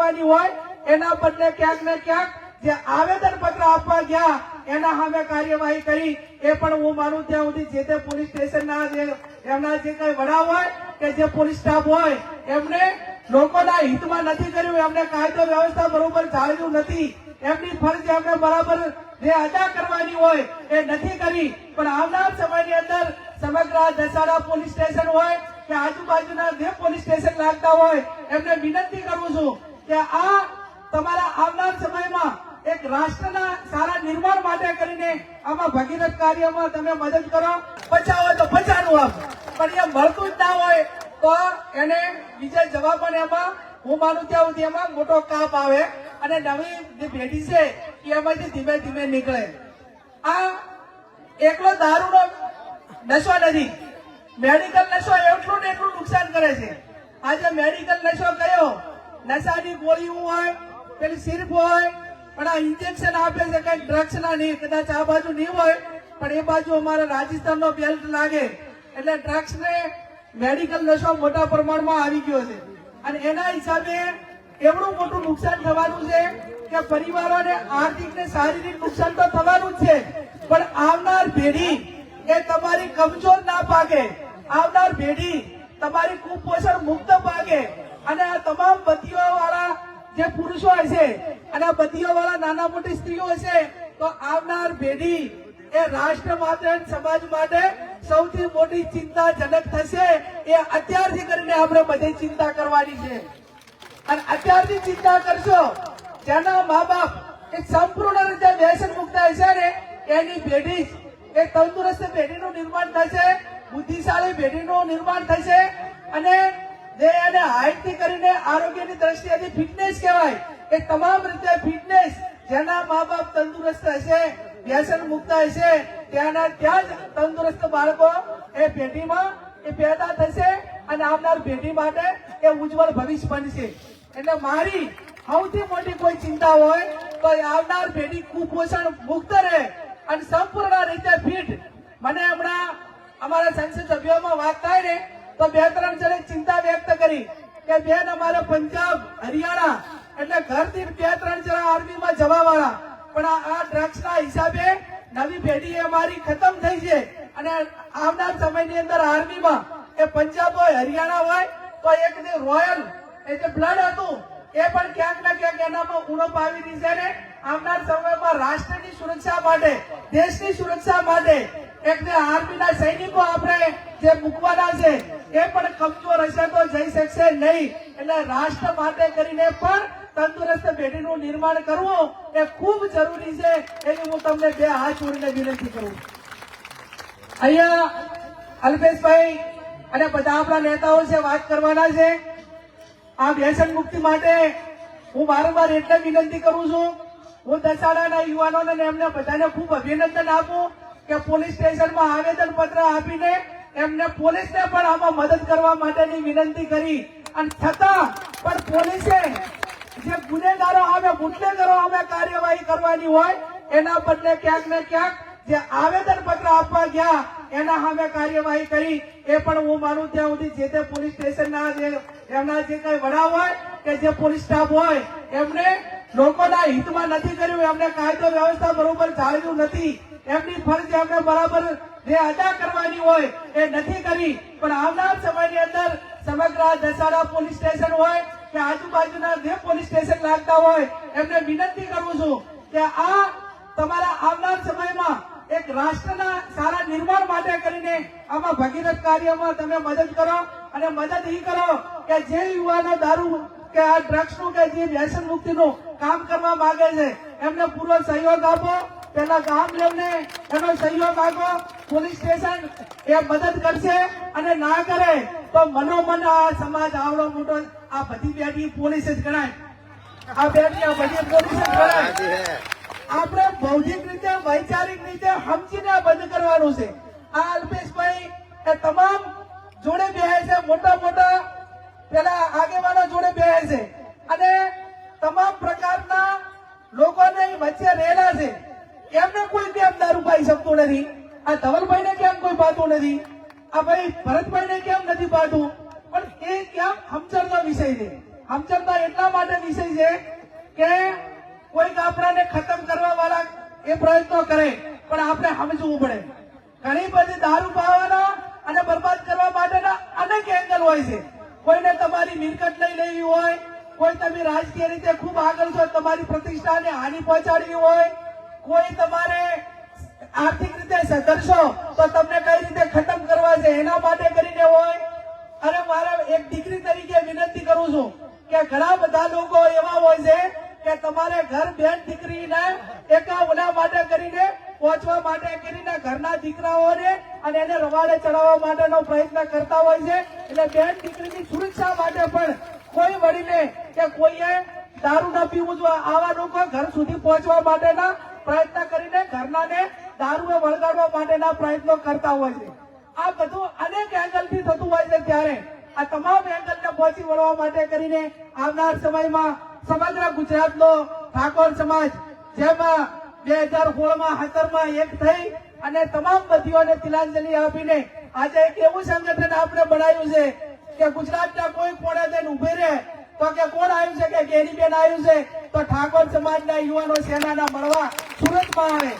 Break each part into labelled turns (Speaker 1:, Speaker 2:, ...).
Speaker 1: કરવાની હોય એના બદલે ક્યાંક ને ક્યાંક જે આવેદન પત્ર આપવા ગયા એના સામે કાર્યવાહી કરી એ પણ હું માનું ત્યાં સુધી જે તે પોલીસ સ્ટેશનના એમના જે કઈ વડા હોય કે જે પોલીસ સ્ટાફ હોય એમને લોકોના હિતમાં નથી કર્યું, એમને કાયદો વ્યવસ્થા બરોબર જાળવ્યું નથી, એમની ફરજ એમને બરાબર જે અદા કરવાની હોય એ નથી કરી. પણ આવનાર સમયની અંદર સમગ્ર દસાડા પોલીસ સ્ટેશન હોય કે આજુબાજુના જે પોલીસ સ્ટેશન લાગતા હોય એમને વિનંતી કરું છું કે આ તમારા આવનાર સમયમાં એક રાષ્ટ્રના સારા નિર્માણ માટે કરીને આમાં ભગીરથ કાર્યમાં તમે મદદ કરો. બચાવ હોય તો બચાવનું આપો, પણ એ મળતું જ ના હોય તો એને બીજા જવાબ પણ એમાં હું માનું ત્યાં સુધી એમાં મોટો કાપ આવે અને નવી જે પેઢી છે એ એમાંથી ધીમે ધીમે નીકળે. આ એકલો દારૂનો નશો નથી, મેડિકલ નશો એટલું ને એટલું નુકસાન કરે છે. આજે મેડિકલ નશો કયો? નશાની ગોળીઓ હોય, પેલી સિર્ફ હોય, પણ આ ઇન્જેક્શન આપે છે કઈ ડ્રગ્સ ના નહીં, કદાચ આ બાજુ નહીં હોય પણ એ બાજુ અમારા રાજસ્થાન નો બેલ્ટ લાગે એટલે ડ્રગ્સ ને મેડિકલ નશો મોટા પ્રમાણમાં આવી ગયો છે અને એના હિસાબે એવડું મોટું નુકસાન થવાનું છે કે પરિવારોને આર્થિક ને શારીરિક નુકસાન તો થવાનું જ છે, પણ આવનાર પેઢી એ તમારી કમજોર ના પાકે, આવનાર પેઢી તમારી કુપોષણ મુક્ત પાકે અને આ તમામ બતીઓ વાળા જે પુરુષો હશે અને બતીઓ વાળા નાના મોટી સ્ત્રીઓ હશે તો આવનાર પેઢી એ રાષ્ટ્ર માટે સમાજ માટે સૌથી મોટી ચિંતાજનક થશે. એ અત્યારથી કરીને આપણે બધી ચિંતા કરવાની છે અને અત્યારથી ચિંતા કરશો જેના મા બાપ એ સંપૂર્ણ રીતે વ્યસન મુક્ત હશે ને એની પેઢી એક તંદુરસ્ત પેઢીનું નિર્માણ થશે, બુદ્ધિશાળી પેઢીનું નિર્માણ થશે અને જે એને હાઈટ થી કરીને આરોગ્યની દ્રષ્ટિએથી ફિટનેસ કહેવાય એ તમામ રીતે ફિટનેસ જેના મા બાપ તંદુરસ્ત હશે, વ્યસન મુક્ત હશે ત્યાં જ તંદુરસ્ત બાળકો એ પેઢીમાં એ પેદા થશે અને આવનાર પેઢી માટે એ ઉજ્જવળ ભવિષ્ય બનશે. એટલે મારી સૌથી મોટી કોઈ ચિંતા હોય તો આવનાર પેઢી કુપોષણ મુક્ત રહે અને સંપૂર્ણ રીતે ફિટ. મને હમણાં અમારા સંસદ સભ્યોમાં વાત થાય ને તો 2-3 જણે ચિંતા વ્યક્ત કરી કે બેન અમારે પંજાબ હરિયાણા એટલે ઘરથી 2-3 જણા આર્મીમાં જવા વાળા, પણ આ ડ્રગ્સ ના હિસાબે નવી પેઢી અમારી ખતમ થઈ છે અને આવનાર સમયની અંદર આર્મીમાં એ પંજાબ હોય હરિયાણા હોય તો એક જે રોયલ એ જે બ્લડ હતું એ પણ ક્યાંક ના ક્યાંક એનામાં ઉણપ આવી રહી છે ને આવનાર સમયમાં રાષ્ટ્રની સુરક્ષા માટે, દેશની સુરક્ષા માટે એક જે આર્મીના સૈનિકો આપણે જે મૂકવાના છે એ પણ કમજોર હશે તો જઈ શકશે નહીં. એટલે રાષ્ટ્ર માટે કરીને પણ તંદુરસ્ત પેઢીનું નિર્માણ કરવું એ ખૂબ જરૂરી છે એની હું તમને 2 હાથ જોડીને વિનંતી કરું. અહીંયા અલ્પેશભાઈ અને બધા આપણા નેતાઓ છે વાત કરવાના છે. આ વ્યસન મુક્તિ માટે હું વારંવાર એટલે વિનંતી કરું છું. હું દસાડાના યુવાનોને એમને બધાને ખૂબ અભિનંદન આપું કે પોલીસ સ્ટેશનમાં આવેદન પત્ર આપીને એમને પોલીસને પણ આમાં મદદ કરવા માટેની વિનંતી કરી અને છતાં પણ પોલીસે જે ગુનેગારો સામે બુટલેગરો સામે કાર્યવાહી કરવાની હોય એના બદલે ક્યાંક ને ક્યાંક જે આવેદન પત્ર આપવા ગયા એના સામે કાર્યવાહી કરી એ પણ હું માનું ત્યાં સુધી જે તે પોલીસ સ્ટેશનના એમના જે કઈ વડા હોય કે જે પોલીસ સ્ટાફ હોય એમને લોકોના હિતમાં નથી કર્યું, એમને કાયદો વ્યવસ્થા બરોબર જાળવ્યું નથી, એમની ફરજ એમને બરાબર જે અદા કરવાની હોય એ નથી કરી. પણ આવનાર સમયની અંદર સમગ્ર દસાડા પોલીસ સ્ટેશન હોય કે આજુબાજુના જે પોલીસ સ્ટેશન લાગતા હોય એમને વિનંતી કરું છું કે આ તમારા આવનાર સમયમાં એક રાષ્ટ્રના સારા નિર્માણ માટે કરીને આમાં ભગીરથ કાર્યમાં તમે મદદ કરો અને મદદ એ કરો કે જે યુવાનો દારૂ કે આ ડ્રગ્સનું કે જે વ્યસન મુક્તિનું કામ કરવા માંગે છે એમને પૂરો સહયોગ આપો. પેલા ગામ લેવલે એનો સહયોગ આપો, પોલીસ સ્ટેશન એ મદદ કરશે અને ના કરે તો મનોમન આ સમાજ આવડો મોટો આ બધી પેઢી પોલીસ જ ગણાય, આ પેઢી બધી પોલીસ જ ગણાય. આપણે ભૌતિક રીતે વૈચારિક રીતે સમજીને બંધ કરવાનું છે. આ અલ્પેશભાઈ એ તમામ જોડે બેસે છે, મોટા મોટા પેલા આગેવાનો જોડે બેસે છે અને તમામ પ્રકારના લોકોને વચ્ચે રહેલા છે. એમને કોઈ કેમ દારૂ પાઈ શકતું નથી? આ ધવલભાઈને કેમ કોઈ પાતું નથી? આ ભાઈ ભરતભાઈને કેમ નથી પાતું? પણ એ કેમ સમજણનો વિષય છે. સમજણનો એટલા માટે વિષય છે કે કોઈક આપણાને ખતમ કરવા વાળા એ પ્રયત્નો કરે, પણ આપણે સમજવું પડે. ઘણી બધી દારૂ પાવાના અને બરબાદ કરવા માટેના અનેક એંગલ હોય છે. કોઈને તમારી મિલકત લઈ લેવી હોય, કોઈ તમે રાજકીય રીતે ખૂબ આગળ છો, તમારી પ્રતિષ્ઠાને હાનિ પહોંચાડવી હોય, કોઈ તમારે આર્થિક રીતે સંઘર્ષો તો તમને કઈ રીતે ખતમ કરવા છે એના માટે કરીને હોય. અને મારા એક દીકરી તરીકે વિનંતી કરું છું કે ઘણા બધા લોકો એવા હોય છે કે તમારે ઘર બેન દીકરીને એના માટે કરીને પહોંચવા માટે કરીને ઘરના દીકરાઓને અને એને રવાડે ચડાવવા માટેનો પ્રયત્ન કરતા હોય છે. એટલે બેન દીકરીની સુરક્ષા માટે પણ કોઈ વડીલે કે કોઈએ દારૂ ન પીવું જોઈએ, આવા લોકો ઘર સુધી પહોંચવા માટેના પ્રયત્ન કરીને ઘરનાને દારૂએ વળગાડવા માટેના પ્રયત્નો કરતા હોય છે. આ બધું અનેક એંગલથી થતું હોય છે. ત્યારે આ તમામ એંગલને પહોંચી વળવા માટે કરીને આવનાર સમયમાં સમગ્ર ગુજરાતનો ઠાકોર સમાજ જેમાં 2016માં 17માં એક થઈ અને તમામ બતીઓને તિલાંજલિ આપીને આજે એક એવું સંગઠન આપણે બનાવ્યું છે કે ગુજરાતના કોઈ કોણે થઈને ઉભી રહે તો કે કોણ આવ્યું છે કે ગેરીબેન આવ્યું છે તો ઠાકોર સમાજના યુવાનો સેનાના મળવા સુરતમાં આવે.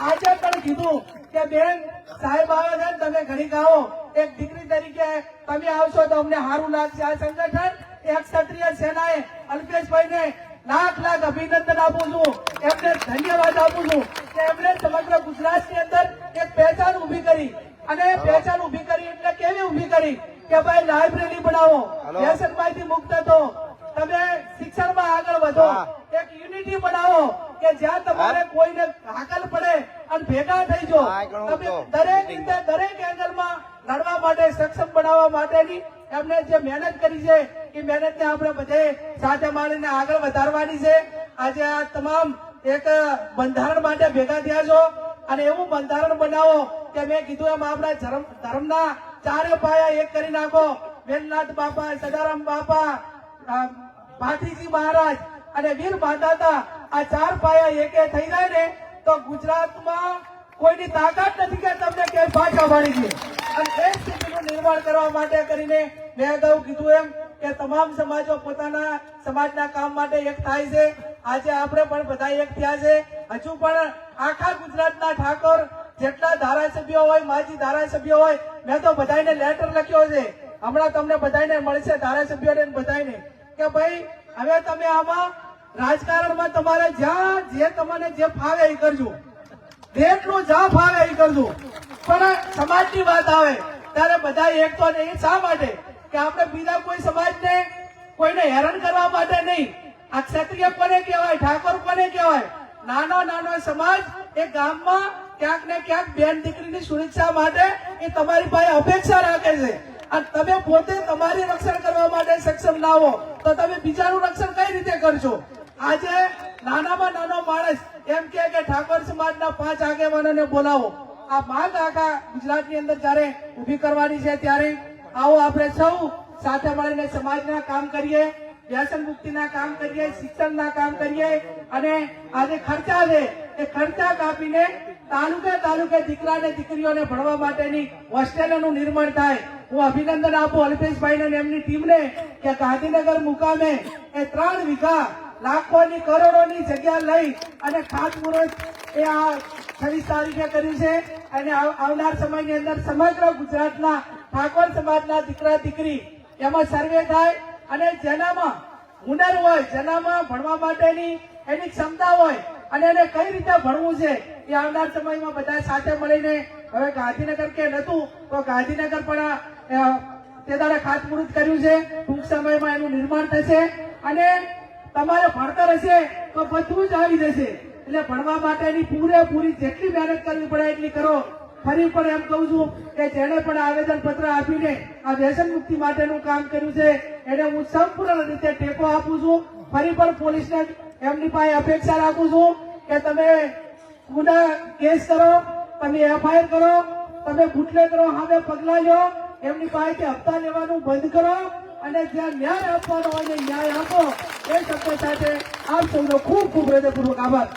Speaker 1: આજે પણ કીધું કે બેન સાહેબ આવે છે તમે ઘડીક આવો, એક દીકરી તરીકે તમે આવશો તો અમને સારું લાગશે. આ સંગઠન એક ક્ષત્રિય સેનાએ અલ્પેશભાઈને લાખ અભિનંદન આપું છું, એમને ધન્યવાદ આપું છું કે એમણે સમગ્ર ગુજરાતની અંદર એક પહેચાન ઉભી કરી. અને પહેચાન ઉભી કરી એટલે કેવી ઉભી કરી કે ભાઈ લાઇબ્રેરી બનાવો, વ્યસનમાંથી મુક્ત થો, તમે શિક્ષણમાં આગળ વધો, એક યુનિટી બનાવો કે જ્યાં તમારે કોઈને હાકલ પડે અને ભેગા થઈ જાઓ, તમે દરેક રીતે દરેક એંગલમાં લડવા માટે સક્ષમ બનાવવા માટેની એમને જે મહેનત કરી છે એ મહેનતને આપણે બધે સાથે મળીને આગળ વધારવાની છે. આજે આ તમામ એક બંધારણ માટે ભેગા થયા છો અને એવું બંધારણ બનાવો કે મેં કીધું એમ આપણા ધર્મના ચારે પાયા એક કરી નાખો. વેલનાથ બાપા, સદારામ બાપા, ભાતીજી મહારાજ અને વીર માતાતા, આ ચાર પાયા એકે થઈ જાય ને તો ગુજરાતમાં કોઈની તાકાત નથી કે તમને ક્યાંય પાછા પાડી દે. અને એ સ્થિતિનું નિર્માણ કરવા માટે કરીને મેં અગાઉ કીધું એમ કે તમામ સમાજો પોતાના સમાજના કામ માટે એક થાય છે. આજે આપણે પણ બધા એક થયા છે. હજુ પણ આખા ગુજરાતના ઠાકોર જેટલા ધારાસભ્યો હોય, માજી ધારાસભ્યો હોય, મેં તો બધાને લેટર લખ્યો છે, હમણાં તમને બધાને મળશે ધારાસભ્યોને બધાને કે ભાઈ હવે તમે આમાં રાજકારણમાં તમારે જ્યાં જે તમને જે ફાવે એ કરજો, જેટલું જ્યાં ફાવે એ કરજો, પણ સમાજની વાત આવે ત્યારે બધા એક તો નહીં. શા માટે કે આપણે બીજા કોઈ સમાજને કોઈને હેરાન કરવા માટે નહીં. આ ક્ષત્રિય કોને કહેવાય, ઠાકોર કોને કહેવાય? નાનો નાનો સમાજ એ ગામમાં ક્યાંક ને ક્યાંક બેન દીકરીની સુરક્ષા માટે એ તમારી પાસે અપેક્ષા રાખે છે. અને તમે પોતે તમારી રક્ષણ કરવા માટે સક્ષમ ના હો તો તમે બીજાનું રક્ષણ કઈ રીતે કરશો? આજે નાનામાં નાનો માણસ એમ કે ઠાકોર સમાજના 5 આગેવાનોને બોલાવો. આ માંગ આખા ગુજરાતની અંદર જયારે ઉભી કરવાની છે ત્યારે આવો આપણે સૌ સાથે મળીને સમાજના કામ કરીએ, વ્યસન મુક્તિના કામ કરીએ, શિક્ષણના કામ કરીએ. અને આજે ખર્ચા છે એ ખર્ચા કાપીને તાલુકે દીકરા ને દીકરીઓને ભણવા માટેની હોસ્ટેલોનું નિર્માણ થાય. હું અભિનંદન આપું અલ્પેશભાઈને અને એમની ટીમને કે ગાંધીનગર મુકામે એ 3 વીઘા લાખોની કરોડોની જગ્યા લઈ અને ખાતમુહૂર્ત એ આ 26 તારીખે કર્યું છે. અને આવનાર સમયની અંદર સમગ્ર ગુજરાતના ઠાકોર સમાજના દીકરા દીકરી એમાં સર્વે થાય અને જેનામાં હુનર હોય, જેનામાં ભણવા માટેની એની ક્ષમતા હોય અને એને કઈ રીતે ભણવું છે એ આવનાર સમયમાં બધા સાથે મળીને હવે ગાંધીનગર કે નતું તો ગાંધીનગર પણ તે દાડે ખાતમુહૂર્ત કર્યું છે. ટૂંક સમયમાં એનું નિર્માણ થશે અને તમારે ભણતર હશે તો બધું જ આવી જશે. એટલે ભણવા માટેની પૂરેપૂરી જેટલી મહેનત કરવી પડે એટલી કરો. ફરી પણ એમ કહું છું કે જેને પણ આવેદન પત્ર આપીને આ વ્યસન મુક્તિ માટેનું કામ કર્યું છે એને હું સંપૂર્ણ રીતે ટેકો આપું છું. ફરી પણ પોલીસને એમની પાસે અપેક્ષા રાખું છું કે તમે ગુના કેસ કરો, તમે એફઆઈઆર કરો, તમે બુટલેગરો સામે પગલા લો, એમની પાસેથી હપ્તા લેવાનું બંધ કરો અને જ્યાં ન્યાય આપવાનો હોય ન્યાય આપો. એ શબ્દ સાથે આપ સૌનો ખૂબ ખૂબ હૃદયપૂર્વક આભાર.